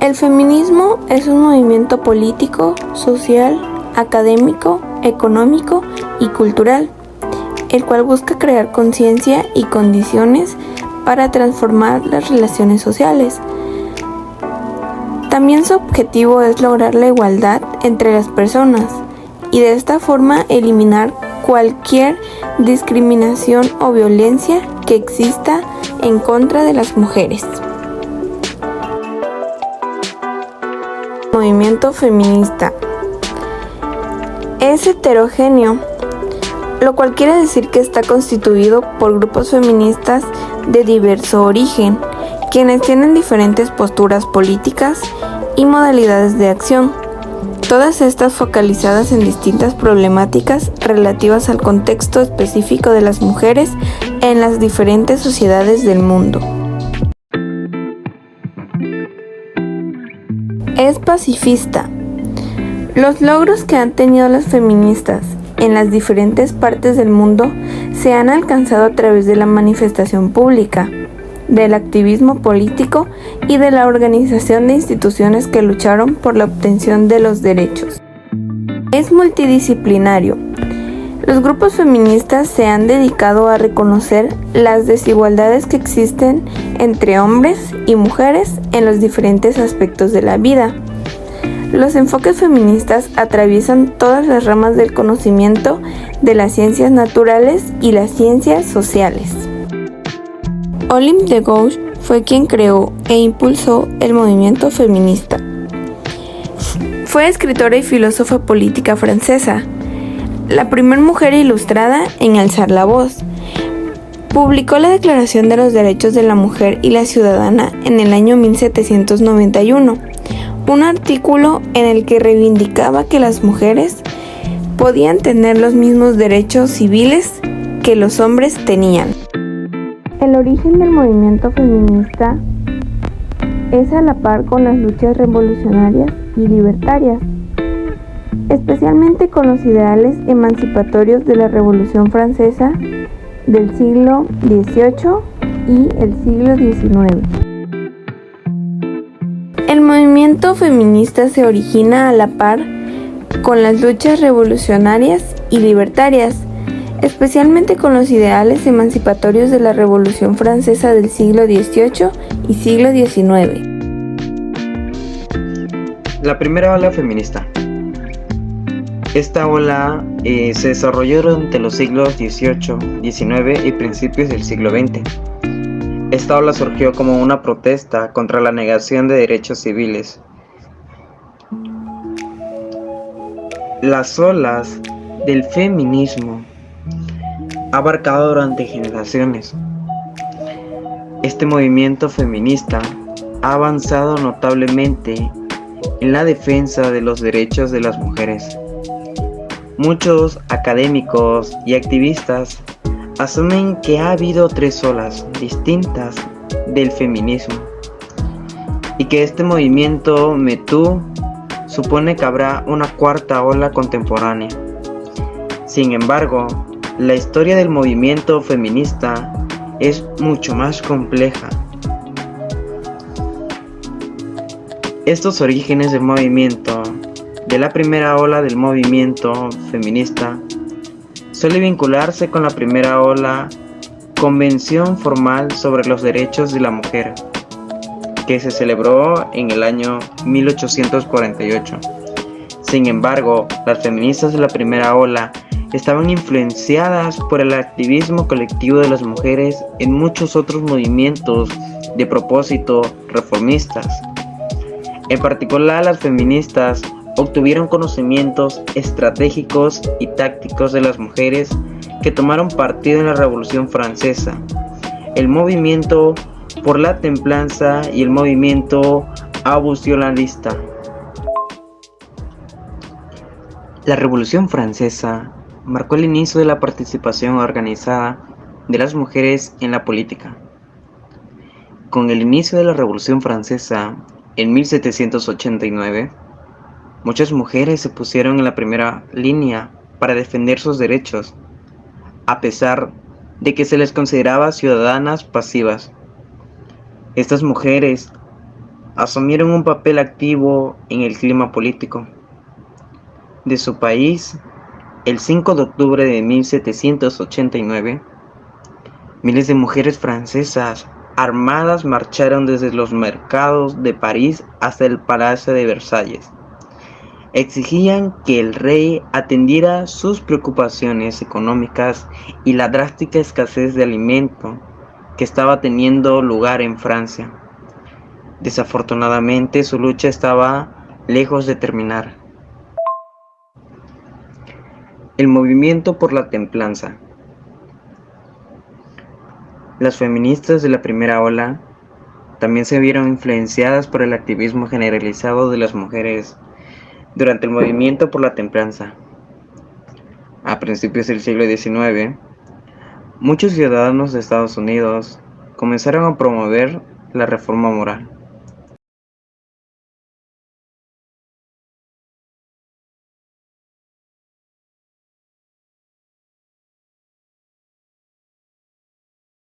El feminismo es un movimiento político, social, académico, económico y cultural, el cual busca crear conciencia y condiciones para transformar las relaciones sociales. También su objetivo es lograr la igualdad entre las personas y de esta forma eliminar cualquier discriminación o violencia que exista en contra de las mujeres. Movimiento feminista es heterogéneo, lo cual quiere decir que está constituido por grupos feministas de diverso origen, quienes tienen diferentes posturas políticas y modalidades de acción, todas estas focalizadas en distintas problemáticas relativas al contexto específico de las mujeres en las diferentes sociedades del mundo. Es pacifista. Los logros que han tenido las feministas en las diferentes partes del mundo se han alcanzado a través de la manifestación pública, del activismo político y de la organización de instituciones que lucharon por la obtención de los derechos. Es multidisciplinario. Los grupos feministas se han dedicado a reconocer las desigualdades que existen entre hombres y mujeres en los diferentes aspectos de la vida. Los enfoques feministas atraviesan todas las ramas del conocimiento de las ciencias naturales y las ciencias sociales. Olympe de Gouges fue quien creó e impulsó el movimiento feminista. Fue escritora y filósofa política francesa, la primera mujer ilustrada en alzar la voz. Publicó la Declaración de los Derechos de la Mujer y la Ciudadana en el año 1791, un artículo en el que reivindicaba que las mujeres podían tener los mismos derechos civiles que los hombres tenían. El origen del movimiento feminista es a la par con las luchas revolucionarias y libertarias, especialmente con los ideales emancipatorios de la Revolución Francesa del siglo XVIII y el siglo XIX. El movimiento feminista se origina a la par con las luchas revolucionarias y libertarias, especialmente con los ideales emancipatorios de la Revolución Francesa del siglo XVIII y siglo XIX. La primera ola feminista. Esta ola se desarrolló durante los siglos XVIII, XIX y principios del siglo XX. Esta ola surgió como una protesta contra la negación de derechos civiles. Las olas del feminismo ha abarcado durante generaciones. Este movimiento feminista ha avanzado notablemente en la defensa de los derechos de las mujeres. Muchos académicos y activistas asumen que ha habido tres olas distintas del feminismo y que este movimiento Me Too supone que habrá una cuarta ola contemporánea. Sin embargo, la historia del movimiento feminista es mucho más compleja. Estos orígenes del movimiento, de la primera ola del movimiento feminista, suele vincularse con la primera ola Convención Formal sobre los Derechos de la Mujer, que se celebró en el año 1848. Sin embargo, las feministas de la primera ola estaban influenciadas por el activismo colectivo de las mujeres en muchos otros movimientos de propósito reformistas. En particular, las feministas obtuvieron conocimientos estratégicos y tácticos de las mujeres que tomaron partido en la Revolución Francesa, el movimiento por la templanza y el movimiento abolicionista. La Revolución Francesa marcó el inicio de la participación organizada de las mujeres en la política. Con el inicio de la Revolución Francesa, en 1789, muchas mujeres se pusieron en la primera línea para defender sus derechos, a pesar de que se les consideraba ciudadanas pasivas. Estas mujeres asumieron un papel activo en el clima político de su país. El 5 de octubre de 1789, miles de mujeres francesas armadas marcharon desde los mercados de París hasta el Palacio de Versalles. Exigían que el rey atendiera sus preocupaciones económicas y la drástica escasez de alimento que estaba teniendo lugar en Francia. Desafortunadamente, su lucha estaba lejos de terminar. El movimiento por la templanza. Las feministas de la primera ola también se vieron influenciadas por el activismo generalizado de las mujeres durante el movimiento por la templanza. A principios del siglo XIX, muchos ciudadanos de Estados Unidos comenzaron a promover la reforma moral.